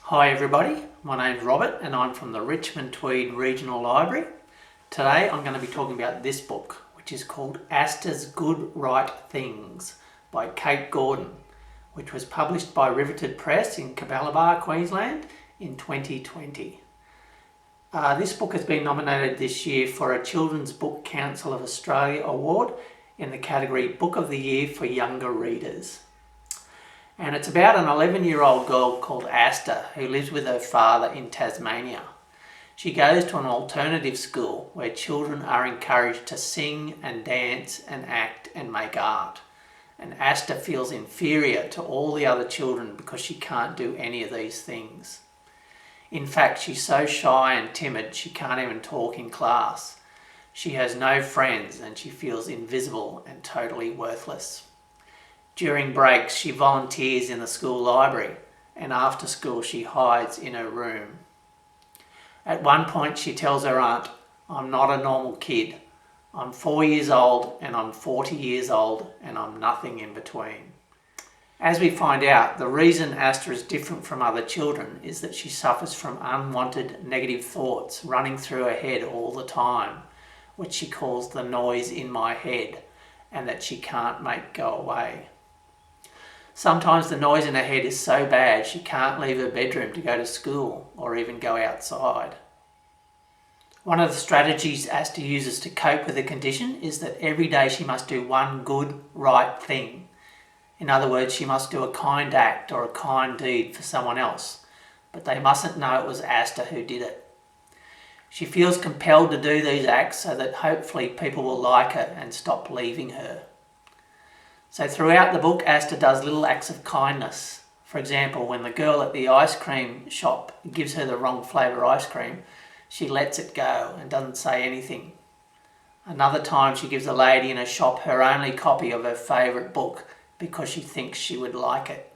Hi everybody, my name's Robert and I'm from the Richmond Tweed Regional Library. Today I'm going to be talking about this book, which is called Aster's Good Right Things by Kate Gordon, which was published by Riveted Press in Capalaba, Queensland in 2020. This book has been nominated this year for a Children's Book Council of Australia Award in the category Book of the Year for Younger Readers. And it's about an 11-year-old girl called Aster who lives with her father in Tasmania. She goes to an alternative school where children are encouraged to sing and dance and act and make art. And Aster feels inferior to all the other children because she can't do any of these things. In fact, she's so shy and timid she can't even talk in class. She has no friends and she feels invisible and totally worthless. During breaks, she volunteers in the school library, and after school she hides in her room. At one point she tells her aunt, "I'm not a normal kid. I'm 4 years old and I'm 40 years old and I'm nothing in between." As we find out, the reason Aster is different from other children is that she suffers from unwanted negative thoughts running through her head all the time, which she calls the noise in my head, and that she can't make go away. Sometimes the noise in her head is so bad she can't leave her bedroom to go to school or even go outside. One of the strategies Aster uses to cope with the condition is that every day she must do one good, right thing. In other words, she must do a kind act or a kind deed for someone else, but they mustn't know it was Aster who did it. She feels compelled to do these acts so that hopefully people will like her and stop leaving her. So throughout the book, Aster does little acts of kindness. For example, when the girl at the ice cream shop gives her the wrong flavour ice cream, she lets it go and doesn't say anything. Another time she gives a lady in a shop her only copy of her favourite book because she thinks she would like it.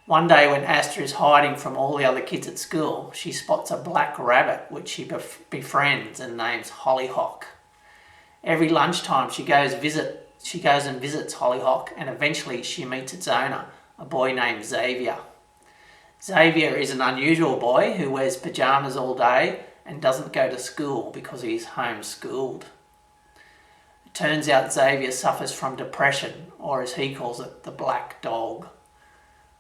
One day when Aster is hiding from all the other kids at school, she spots a black rabbit which she befriends and names Hollyhock. Every lunchtime she goes and visits Hollyhock, and eventually she meets its owner, a boy named Xavier. Xavier is an unusual boy who wears pyjamas all day and doesn't go to school because he is homeschooled. It turns out Xavier suffers from depression, or as he calls it, the black dog.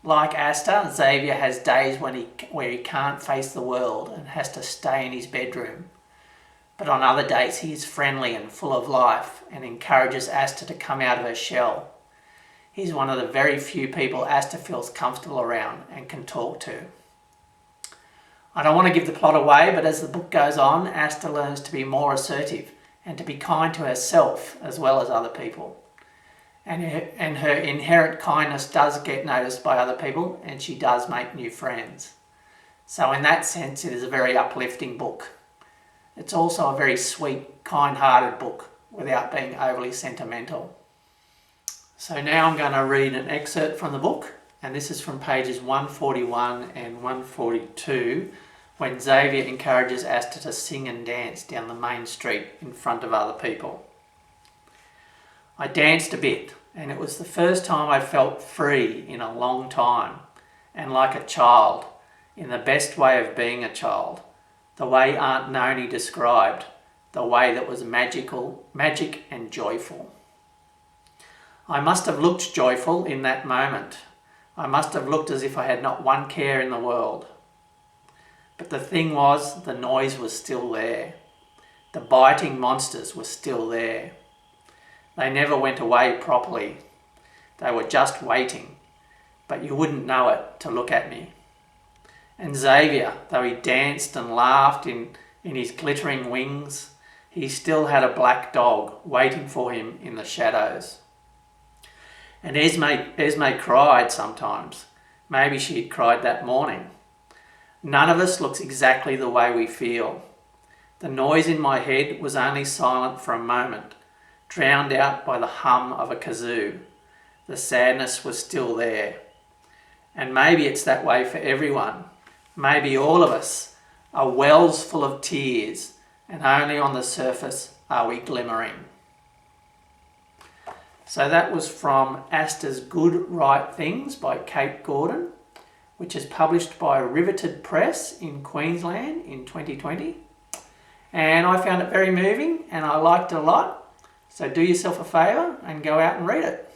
Like Aster, Xavier has days where he can't face the world and has to stay in his bedroom. But on other days he is friendly and full of life and encourages Aster to come out of her shell. He's one of the very few people Aster feels comfortable around and can talk to. I don't want to give the plot away, but as the book goes on, Aster learns to be more assertive and to be kind to herself as well as other people. And her inherent kindness does get noticed by other people, and she does make new friends. So in that sense, it is a very uplifting book. It's also a very sweet, kind-hearted book without being overly sentimental. So now I'm going to read an excerpt from the book, and this is from pages 141 and 142, when Xavier encourages Aster to sing and dance down the main street in front of other people. "I danced a bit, and it was the first time I felt free in a long time, and like a child, in the best way of being a child. The way Aunt Noni described, the way that was magic and joyful. I must have looked joyful in that moment. I must have looked as if I had not one care in the world. But the thing was, the noise was still there. The biting monsters were still there. They never went away properly. They were just waiting, but you wouldn't know it to look at me. And Xavier, though he danced and laughed in his glittering wings, he still had a black dog waiting for him in the shadows. And Esme cried sometimes. Maybe she had cried that morning. None of us looks exactly the way we feel. The noise in my head was only silent for a moment, drowned out by the hum of a kazoo. The sadness was still there. And maybe it's that way for everyone. Maybe all of us are wells full of tears, and only on the surface are we glimmering." So that was from Aster's Good Right Things by Kate Gordon, which is published by Riveted Press in Queensland in 2020. And I found it very moving and I liked it a lot. So do yourself a favour and go out and read it.